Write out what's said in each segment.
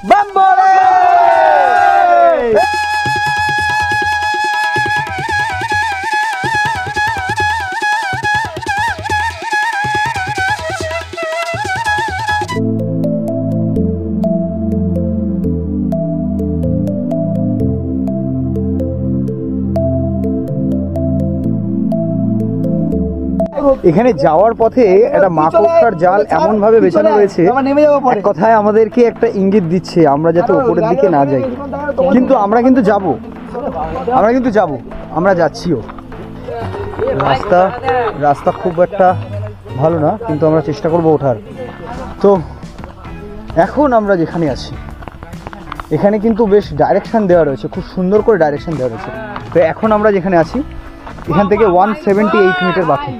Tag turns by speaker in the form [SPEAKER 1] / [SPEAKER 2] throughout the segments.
[SPEAKER 1] बम भोले। এখানে যাওয়ার পথে একটা মাকড়সার জাল এমন ভাবে বেছানো রয়েছে, এক কথায় আমাদেরকে একটা ইঙ্গিত দিচ্ছে আমরা যাতে উপরের দিকে না যাই, কিন্তু আমরা কিন্তু যাব, আমরা যাচ্ছিও। রাস্তা খুব একটা ভালো না, কিন্তু আমরা চেষ্টা করব ওঠার। তো এখন আমরা যেখানে আছি এখানে কিন্তু বেশ ডাইরেকশন দেওয়া রয়েছে, খুব সুন্দর করে ডাইরেকশন দেওয়া রয়েছে। তো এখন আমরা যেখানে আছি এখান থেকে 178 মিটার বাকি।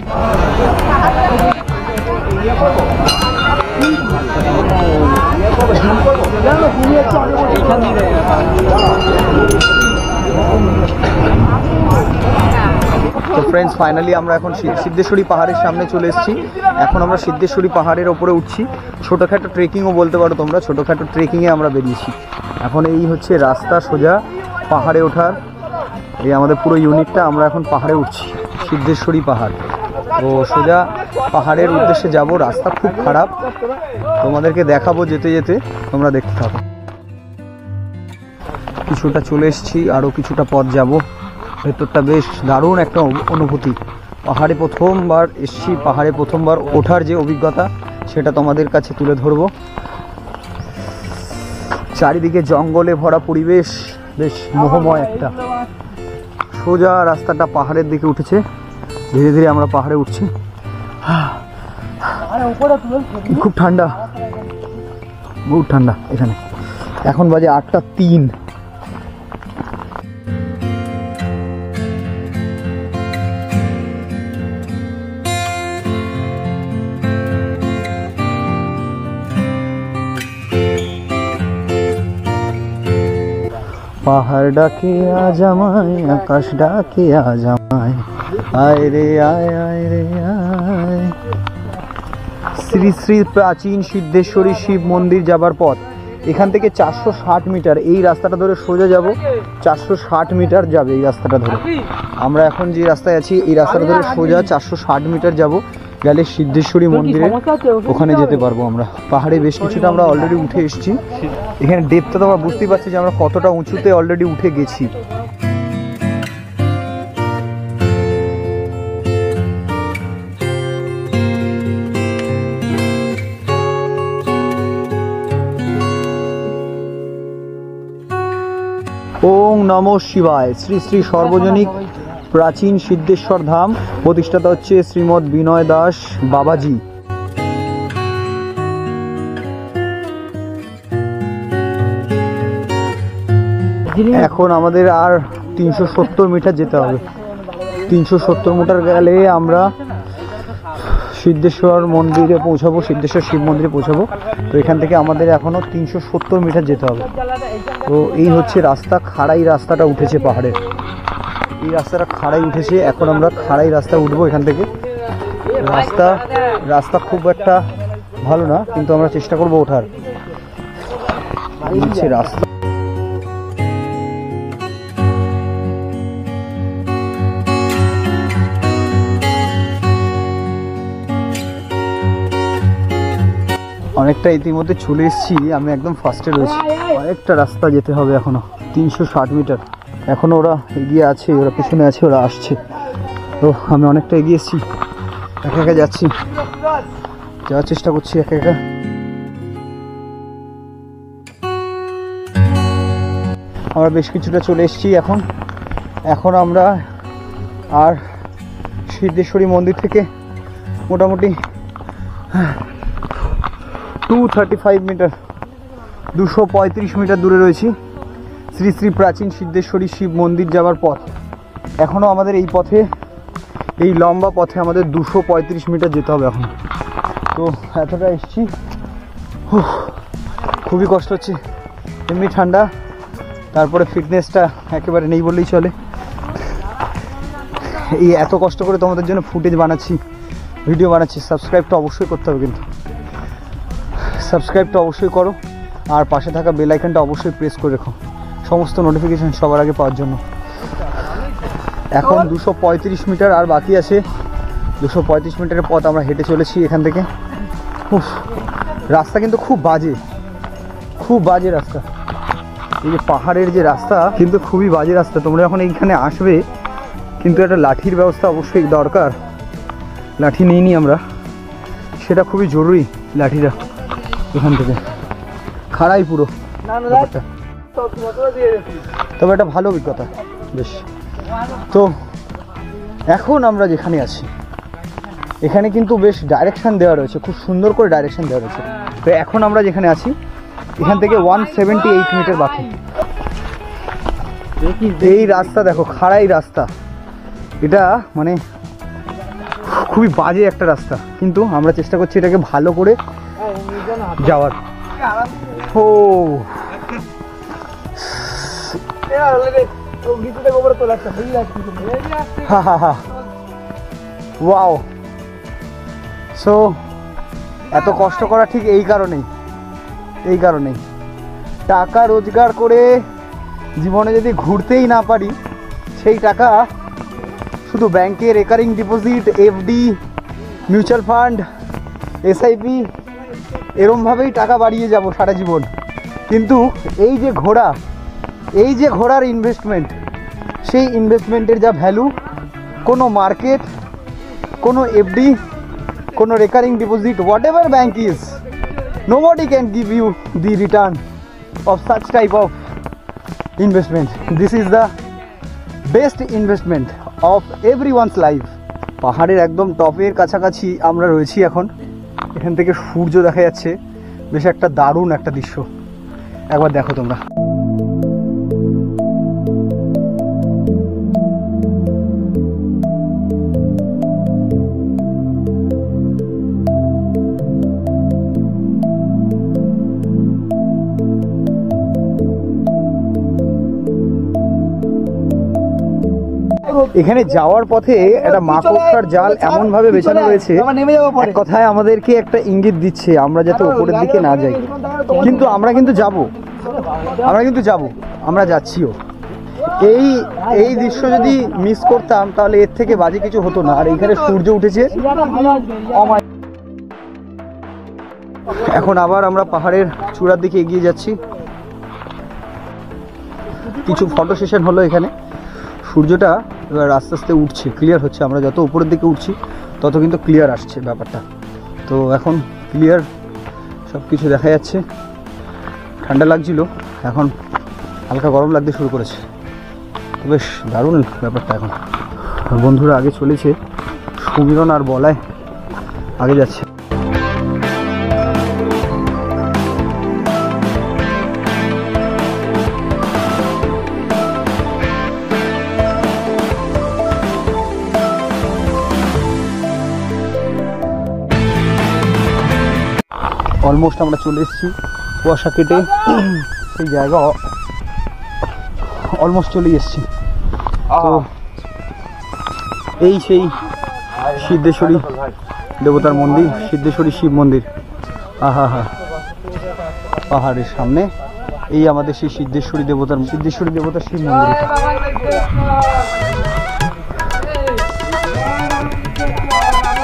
[SPEAKER 1] তো ফ্রেন্ডস, ফাইনালি আমরা এখন সিদ্ধেশ্বরী পাহাড়ের সামনে চলে এসেছি। এখন আমরা সিদ্ধেশ্বরী পাহাড়ের ওপরে উঠছি। ছোটোখাটো ট্রেকিংও বলতে পারো তোমরা, ছোটোখাটো ট্রেকিংয়ে আমরা বেরিয়েছি। এখন এই হচ্ছে রাস্তা সোজা পাহাড়ে ওঠার। এই আমাদের পুরো ইউনিটটা, আমরা এখন পাহাড়ে উঠছি, সিদ্ধেশ্বরী পাহাড়। তো সোজা পাহাড়ের উদ্দেশ্যে যাব। রাস্তা খুব খারাপ, তোমাদেরকে দেখাবো যেতে যেতে, তোমরা দেখতে থাকো। কিছুটা চলে এসেছি, আরও কিছুটা পথ যাব। ভেতরটা বেশ দারুণ একটা অনুভূতি। পাহাড়ে প্রথমবার এসেছি, পাহাড়ে প্রথমবার ওঠার যে অভিজ্ঞতা সেটা তোমাদের কাছে তুলে ধরবো। চারিদিকে জঙ্গলে ভরা পরিবেশ, বেশ মোহময় একটা। সোজা রাস্তাটা পাহাড়ের দিকে উঠেছে, ধীরে ধীরে আমরা পাহাড়ে উঠছি। খুব ঠান্ডা, বহুত ঠান্ডা এখানে। এখন বাজে 8:03। পাহাড় ডাকে আজ আমায়, আকাশ ডাকে আজ আমায়, আয় রে আয়, আয় রে আয়। শ্রী শ্রী প্রাচীন সিদ্ধেশ্বরী শিব মন্দির যাবার পথ। এখান থেকে 460 মিটার, এই রাস্তাটা ধরে সোজা যাব। 460 মিটার যাবে এই রাস্তাটা ধরে। আমরা এখন যে রাস্তায় আছি এই রাস্তাটা ধরে সোজা 460 মিটার যাব, গেলে সিদ্ধেশ্বরী মন্দিরে ওখানে যেতে পারবো আমরা। পাহাড়ে বেশ কিছুটা আমরা অলরেডি উঠে এসেছি। এখানে ডেপটা তো আমরা বুঝতেই পারছি যে আমরা কতটা উঁচুতে অলরেডি উঠে গেছি। ওং নমঃ শিবায়। শ্রী শ্রী সর্বজনিক প্রাচীন সিদ্ধেশ্বর ধাম, প্রতিষ্ঠাতা হচ্ছে শ্রীমৎ বিনয় দাস বাবাজি। এখন আমাদের আর 370 মিটার যেতে হবে। 370 মিটার গেলে আমরা সিদ্ধেশ্বর মন্দিরে পৌঁছাবো, সিদ্ধেশ্বর শিব মন্দিরে পৌঁছাবো। তো এখান থেকে আমাদের এখনও 370 মিটার যেতে হবে। তো এই হচ্ছে রাস্তা, খাড়াই রাস্তাটা উঠেছে পাহাড়ে, এই রাস্তাটা খাড়াই উঠেছে। এখন আমরা খাড়াই রাস্তা উঠবো এখান থেকে। রাস্তা খুব একটা ভালো না, কিন্তু আমরা চেষ্টা করবো ওঠার। এই হচ্ছে রাস্তা। অনেকটা ইতিমধ্যে চলে এসেছি, আমি একদম ফার্স্টে রয়েছি। অনেকটা রাস্তা যেতে হবে এখনো, 360 মিটার। এখনো ওরা এগিয়ে আছে, ওরা পিছনে আছে, ওরা আসছে। তো আমি অনেকটা এগিয়ে এসেছি, একা একা যাচ্ছি, যাওয়ার চেষ্টা করছি একা একা। আমরা বেশ কিছুটা চলে এসেছি। এখন আমরা আর সিদ্ধেশ্বরী মন্দির থেকে মোটামুটি 235 মিটার, 235 মিটার দূরে রয়েছি শ্রী শ্রী প্রাচীন সিদ্ধেশ্বরী শিব মন্দির যাওয়ার পথ। এখনও আমাদের এই পথে, এই লম্বা পথে আমাদের 235 মিটার যেতে হবে এখন। তো এতটা এসছি, খুবই কষ্ট হচ্ছে, এমনি ঠান্ডা, তারপরে ফিটনেসটা একেবারে নেই বললেই চলে। এই এত কষ্ট করে তোমাদের জন্য ফুটেজ বানাচ্ছি, ভিডিও বানাচ্ছি। সাবস্ক্রাইবটা অবশ্যই করতে হবে, কিন্তু সাবস্ক্রাইবটা অবশ্যই করো। আর পাশে থাকা বেল আইকনটা অবশ্যই প্রেস করে রেখো সমস্ত নোটিফিকেশন সবার আগে পাওয়ার জন্য। এখন 235 মিটার আর বাকি আছে। 235 মিটারের পথ আমরা হেঁটে চলেছি এখান থেকে। উফ, রাস্তা কিন্তু খুব বাজে রাস্তা। এই যে পাহাড়ের যে রাস্তা কিন্তু খুবই বাজে রাস্তা। তোমরা যখন এইখানে আসবে কিন্তু একটা লাঠির ব্যবস্থা অবশ্যই দরকার। লাঠি নিইনি আমরা, সেটা খুবই জরুরি। লাঠিটা এখান থেকে খাড়াই পুরো ব্যাপারটা। তবে একটা ভালো অভিজ্ঞতা বেশ। তো এখন আমরা যেখানে আছি এখানে কিন্তু বেশ ডাইরেকশান দেওয়া রয়েছে, খুব সুন্দর করে ডাইরেকশান দেওয়া রয়েছে। তো এখন আমরা যেখানে আছি এখান থেকে 178 মিটার বাকি। এই রাস্তা দেখো, খাড়াই রাস্তা। এটা মানে খুবই বাজে একটা রাস্তা, কিন্তু আমরা চেষ্টা করছি এটাকে ভালো করে যাওয়ার। ও ওয়াও। সো এত কষ্ট করা ঠিক এই কারণেই টাকা রোজগার করে জীবনে যদি ঘুরতেই না পারি, সেই টাকা শুধু ব্যাংকে recurring deposit, FD, mutual fund, SIP এরমভাবেই টাকা বাড়িয়ে যাব সারা জীবন। কিন্তু এই যে ঘোড়ার ইনভেস্টমেন্ট, সেই ইনভেস্টমেন্টের যা ভ্যালু কোনো মার্কেট, কোনো এফডি, কোনো recurring deposit, what ever bank is, nobody can give you the return of such type of investment. This is the best investment of everyone's life. পাহাড়ের একদম টপের কাছাকাছি আমরা রয়েছি এখন। এখান থেকে সূর্য দেখা যাচ্ছে, বেশ একটা দারুণ একটা দৃশ্য। একবার দেখো তোমরা। এখানে যাওয়ার পথে একটা মাকড়সার জাল এমন ভাবে বেছানো রয়েছে, এক কথায় আমাদেরকে একটা ইঙ্গিত দিচ্ছে আমরা যাতে উপরের দিকে না যাই। কিন্তু আমরা যাচ্ছিও। এই দৃশ্য যদি মিস করতাম তাহলে এর থেকে বাজে কিছু হতো না। আর এখানে সূর্য উঠেছে। এখন আবার আমরা পাহাড়ের চূড়ার দিকে এগিয়ে যাচ্ছি। কিছু ফটো সেশন হলো এখানে। সূর্যটা এবার আস্তে আস্তে উঠছে, ক্লিয়ার হচ্ছে। আমরা যত উপরের দিকে উঠছি তত কিন্তু ক্লিয়ার আসছে ব্যাপারটা। তো এখন ক্লিয়ার সব কিছু দেখা যাচ্ছে। ঠান্ডা লাগছিল, এখন হালকা গরম লাগতে শুরু করেছে। তো বেশ দারুণ ব্যাপারটা। এখন বন্ধুরা আগে চলেছে, সমীরণ আর বলায় আগে যাচ্ছে। অলমোস্ট আমরা চলে এসেছি কুয়াশা কেটে সেই জায়গা অলমোস্ট চলে এসেছি। তো এই সেই সিদ্ধেশ্বরী দেবতার মন্দির, সিদ্ধেশ্বরী শিব মন্দির। পাহাড়ের সামনে এই আমাদের সেই সিদ্ধেশ্বরী দেবতার শিব মন্দির।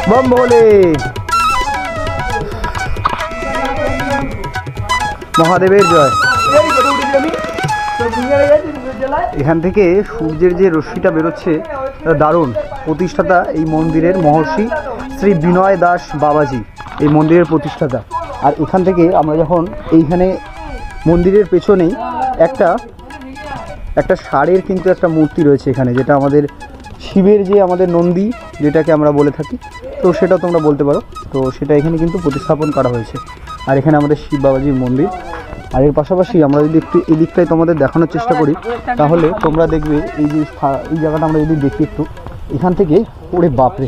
[SPEAKER 1] বম ভোলে, মহাদেবের জয়। এখান থেকে সূর্যের যে রশ্মিটা বেরোচ্ছে দারুণ। প্রতিষ্ঠাতা এই মন্দিরের মহর্ষি শ্রী বিনয় দাস বাবাজি, এই মন্দিরের প্রতিষ্ঠাতা। আর এখান থেকে আমরা যখন এইখানে মন্দিরের পেছনেই একটা ষাঁড়ের কিন্তু একটা মূর্তি রয়েছে এখানে, যেটা আমাদের শিবের যে আমাদের নন্দী যেটাকে আমরা বলে থাকি, তো সেটা তোমরা বলতে পারো। তো সেটা এখানে কিন্তু প্রতিস্থাপন করা হয়েছে। আর এখানে আমাদের শিব বাবাজির মন্দির। আর এর পাশাপাশি আমরা যদি একটু এই দিকটাই তোমাদের দেখানোর চেষ্টা করি, তাহলে তোমরা দেখবে এই জায়গাটা আমরা যদি দেখি একটু এখান থেকে, ওরে বাপরে,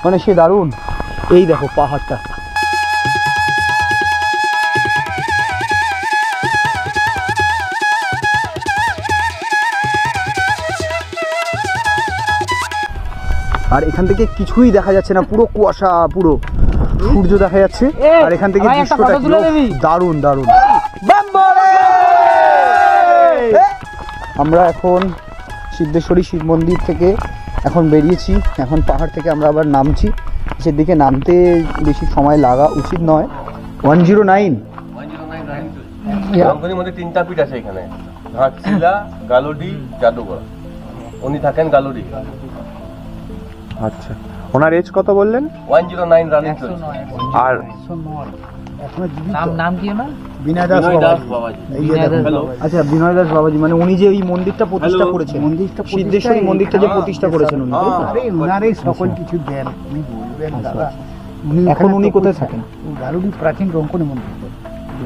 [SPEAKER 1] মানে সে দারুণ। এই দেখো পাহাড়টা, আর এখান থেকে কিছুই দেখা যাচ্ছে না, পুরো কুয়াশা, পুরো সূর্য দেখা যাচ্ছে। আর এখান থেকে দৃশ্যটা দারুণ দারুণ। আমরা এখন সিদ্ধেশ্বরী শিব মন্দির থেকে এখন বেরিয়েছি, এখন পাহাড় থেকে আমরা আবার নামছি। সেদিকে নামতে বেশি সময় লাগা উচিত নয়। 109
[SPEAKER 2] রংপুরের মধ্যে 3টা পীঠ আছে এখানে, ঘাটশিলা, গালুডি, জাদুঘর। উনি থাকেন গালুডি।
[SPEAKER 3] আচ্ছা, ওনার এজ কত বললেন?
[SPEAKER 2] 109 রানিং চলছে।
[SPEAKER 3] আর
[SPEAKER 4] নাম কি না?
[SPEAKER 1] বিনয় দাস
[SPEAKER 2] বাবাজি।
[SPEAKER 1] হ্যালো, আচ্ছা বিনয় দাস বাবাজি, মানে উনি যে এই মন্দিরটা প্রতিষ্ঠা করেছেন, সিদ্ধেশ্বরী মন্দিরটা যে প্রতিষ্ঠা করেছেন উনি,
[SPEAKER 4] আরে উনারই সকল কিছু দেন, উনি বলবেন দাদা।
[SPEAKER 1] এখন উনি কোথায় থাকেন?
[SPEAKER 4] গারুডি প্রাচীন রঙ্কনী মন্দির,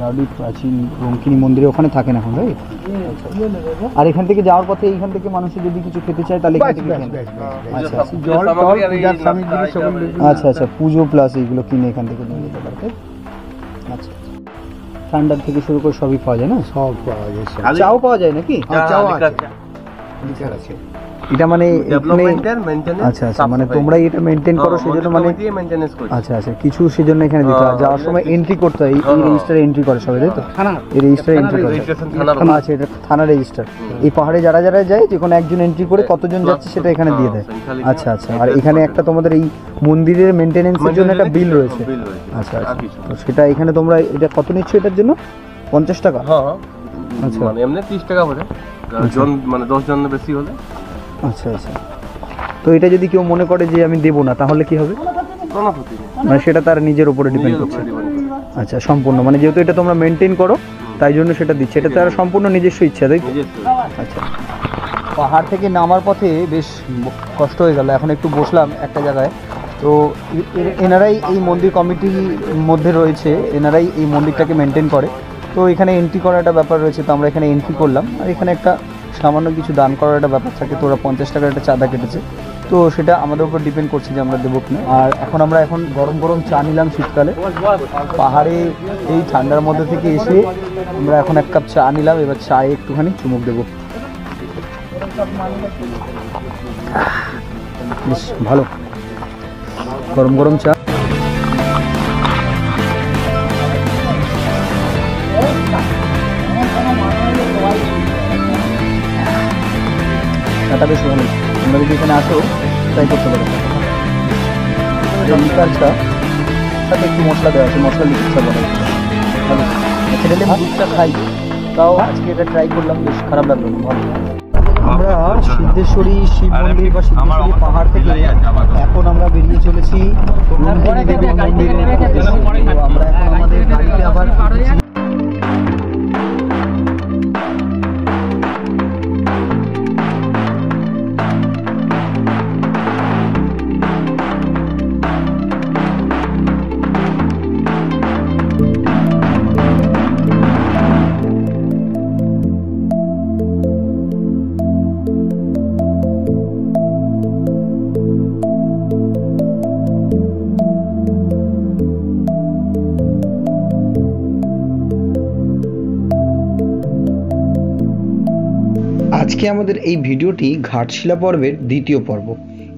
[SPEAKER 1] গারুডি প্রাচীন রঙ্কিনী মন্দিরে ওখানে থাকেন এখন, তাই? আর এখান থেকে যাওয়ার পথে এইখান থেকে মানুষ যদি কিছু খেতে চায় তাহলে এখান থেকে কেনেন? আচ্ছা
[SPEAKER 4] জল টল পূজার সামগ্রী সকল
[SPEAKER 1] আচ্ছা আচ্ছা, পুজো প্লাস এইগুলো কিনে এখান থেকে নিয়ে যেতে পারে, তাই? আচ্ছা, ঠান্ডার থেকে শুরু করে সবই পাওয়া যায় না?
[SPEAKER 4] সব পাওয়া যায়।
[SPEAKER 1] চাও পাওয়া যায় নাকি?
[SPEAKER 4] চাও আছে।
[SPEAKER 1] এটা মানে
[SPEAKER 2] ডেভেলপমেন্টের মেইনটেনেন্স।
[SPEAKER 1] আচ্ছা আচ্ছা, মানে তোমরা এটা মেইনটেইন করো সেজন্য মানে
[SPEAKER 2] মেইনটেনেন্স করি।
[SPEAKER 1] আচ্ছা আচ্ছা, কিছু সেজন্য এখানে দিতে হয়। যাওয়ার সময় এন্ট্রি করতে হয়, এই রেজিস্টারে এন্ট্রি করে সবাই, তাই তো?
[SPEAKER 4] থানা
[SPEAKER 1] এই রেজিস্টারে এন্ট্রি করে।
[SPEAKER 2] রেজিস্ট্রেশন থানার।
[SPEAKER 1] আচ্ছা, এটা থানা রেজিস্টার। এই পাহাড়ে যারা যারা যায় যে কোনো একজন এন্ট্রি করে কতজন যাচ্ছে সেটা এখানে দিয়ে দেয়। আচ্ছা আচ্ছা, আর এখানে একটা তোমাদের এই মন্দিরের মেইনটেনেন্সের জন্য একটা বিল রয়েছে।
[SPEAKER 2] বিল রয়েছে।
[SPEAKER 1] আচ্ছা আচ্ছা, তো সেটা এখানে তোমরা এটা কত নিচ্ছ এটার জন্য? 50 টাকা?
[SPEAKER 2] হ্যাঁ,
[SPEAKER 1] আচ্ছা।
[SPEAKER 2] মানে এমনি 30 টাকা বলে, জন মানে 10 জন বেশি হলে।
[SPEAKER 1] আচ্ছা আচ্ছা, তো এটা যদি কেউ মনে করে যে আমি দেবো না তাহলে কি হবে?
[SPEAKER 2] কোনো ক্ষতি নেই,
[SPEAKER 1] মানে সেটা তার নিজের উপরে ডিপেন্ড করছে। আচ্ছা, সম্পূর্ণ মানে যেহেতু এটা তোমরা মেনটেন করো তাই জন্য সেটা দিচ্ছে, এটা তার সম্পূর্ণ নিজস্ব ইচ্ছা, তাই তো? আচ্ছা, পাহাড় থেকে নামার পথে বেশ কষ্ট হয়ে গেল, এখন একটু বসলাম একটা জায়গায়। তো এনারাই এই মন্দির কমিটির মধ্যে রয়েছে, এনারাই এই মন্দিরটাকে মেনটেন করে। তো এখানে এন্ট্রি করার একটা ব্যাপার রয়েছে, তো আমরা এখানে এন্ট্রি করলাম। আর এখানে একটা সামান্য কিছু দান করার একটা ব্যাপার থাকে, তো ওরা 50 টাকার একটা চাঁদা কেটেছে। তো সেটা আমাদের উপর ডিপেন্ড করছে যে আমরা দেবো কিনা। আর এখন আমরা গরম গরম চা নিলাম শীতকালে, পাহাড়ে এই ঠান্ডার মধ্যে থেকে এসে আমরা এখন এক কাপ চা নিলাম। এবার চায়ে একটুখানি চুমুক দেবো, বেশ ভালো গরম গরম চা। চাটা বেশ ভালো, তোমরা যদি এখানে আসো ট্রাই করতে পারো। লিকার চা, সাথে একটু মশলা দেওয়া আছে, মশলা লিকুইড চা বলা ভালো। আচ্ছা, এটা আমি দুধটা খাই, তাও আজকে এটা ট্রাই করলাম, বেশ খারাপ লাগলো না, ভালো। আমরা সিদ্ধেশ্বরী শিব মন্দির বা সিদ্ধেশ্বরী পাহাড় থেকে এখন আমরা বেরিয়ে চলেছি রঙ্কিনী দেবীর মন্দিরের উদ্দেশ্যে। তো আমরা এখন আমাদের গাড়িতে আবার আজকে আমাদের এই ভিডিওটি ঘাটশিলা পর্বের দ্বিতীয় পর্ব।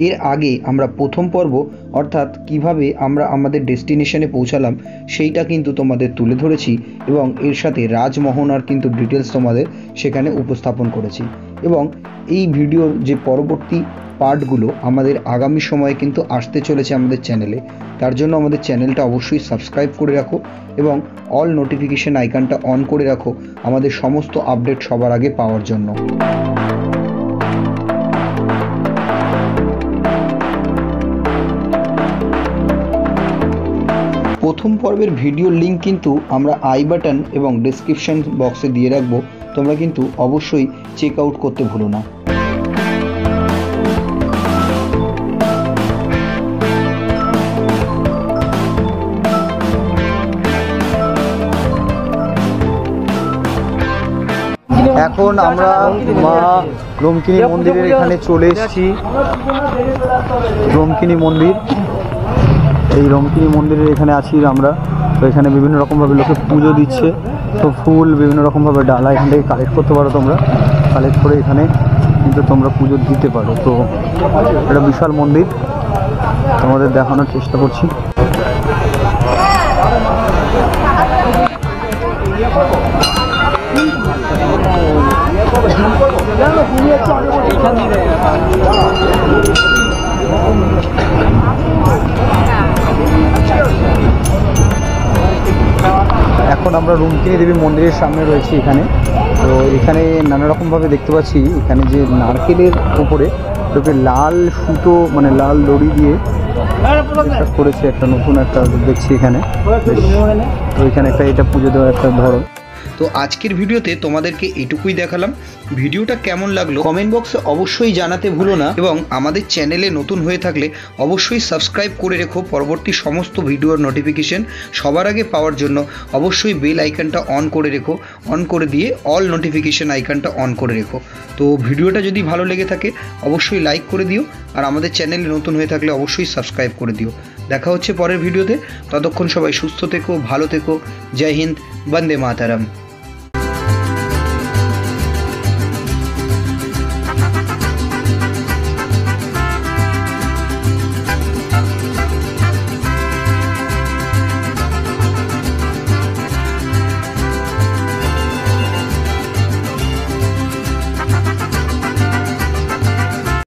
[SPEAKER 1] এর আগে আমরা প্রথম পর্ব অর্থাৎ কিভাবে আমরা আমাদের ডেস্টিনেশনে পৌঁছালাম সেইটা কিন্তু তোমাদের তুলে ধরেছি, এবং এর সাথে রাজমোহনার কিন্তু ডিটেলস তোমাদের সেখানে উপস্থাপন করেছি। এবং এই ভিডিওর যে পরবর্তী পার্টগুলো আমাদের আগামী সময়ে কিন্তু আসতে চলেছে আমাদের চ্যানেলে, তার জন্য আমাদের চ্যানেলটা অবশ্যই সাবস্ক্রাইব করে রাখো এবং অল নোটিফিকেশন আইকনটা অন করে রাখো আমাদের সমস্ত আপডেট সবার আগে পাওয়ার জন্য। প্রথম পর্বের ভিডিওর লিঙ্ক কিন্তু আমরা আই বাটন এবং ডেসক্রিপশন বক্সে দিয়ে রাখবো, তোমরা কিন্তু অবশ্যই চেক আউট করতে ভুলো না। এখন আমরা মা রঙ্কিনী মন্দিরের এখানে চলে এসেছি। রঙ্কিনী মন্দির, এই রঙ্কিনী মন্দিরের এখানে আছি আমরা। তো এখানে বিভিন্ন রকমভাবে লোকে পুজো দিচ্ছে, তো ফুল বিভিন্ন রকমভাবে ডালা এখান থেকে কালেক্ট করতে পারো তোমরা, কালেক্ট করে এখানে কিন্তু তোমরা পুজো দিতে পারো। তো এটা বিশাল মন্দির, তোমাদের দেখানোর চেষ্টা করছি। লুম্পিনী দেবী মন্দিরের সামনে রয়েছে এখানে। তো এখানে নানা রকমভাবে দেখতে পাচ্ছি এখানে যে নারকেলের উপরে তোকে লাল সুতো মানে লাল দড়ি দিয়ে একটা করেছে, একটা নতুন একটা দেখছি এখানে। তো এখানে একটা এটা পুজো দেওয়ার একটা ধরন। তো আজকের ভিডিওতে তোমাদেরকে এটুকুই দেখালাম। ভিডিওটা কেমন লাগলো কমেন্ট বক্সে অবশ্যই জানাতে ভুলো না, এবং আমাদের চ্যানেলে নতুন হয়ে থাকলে অবশ্যই সাবস্ক্রাইব করে রেখো। পরবর্তী সমস্ত ভিডিওর নোটিফিকেশন সবার আগে পাওয়ার জন্য অবশ্যই বেল আইকনটা অন করে রেখো, অন করে দিয়ে অল নোটিফিকেশন আইকনটা অন করে রেখো। তো ভিডিওটা যদি ভালো লেগে থাকে অবশ্যই লাইক করে দিও, আর আমাদের চ্যানেলে নতুন হয়ে থাকলে অবশ্যই সাবস্ক্রাইব করে দিও। দেখা হচ্ছে পরের ভিডিওতে, ততক্ষণ সবাই সুস্থ থেকো, ভালো থেকো। জয় হিন্দ, বন্দে মাতারাম।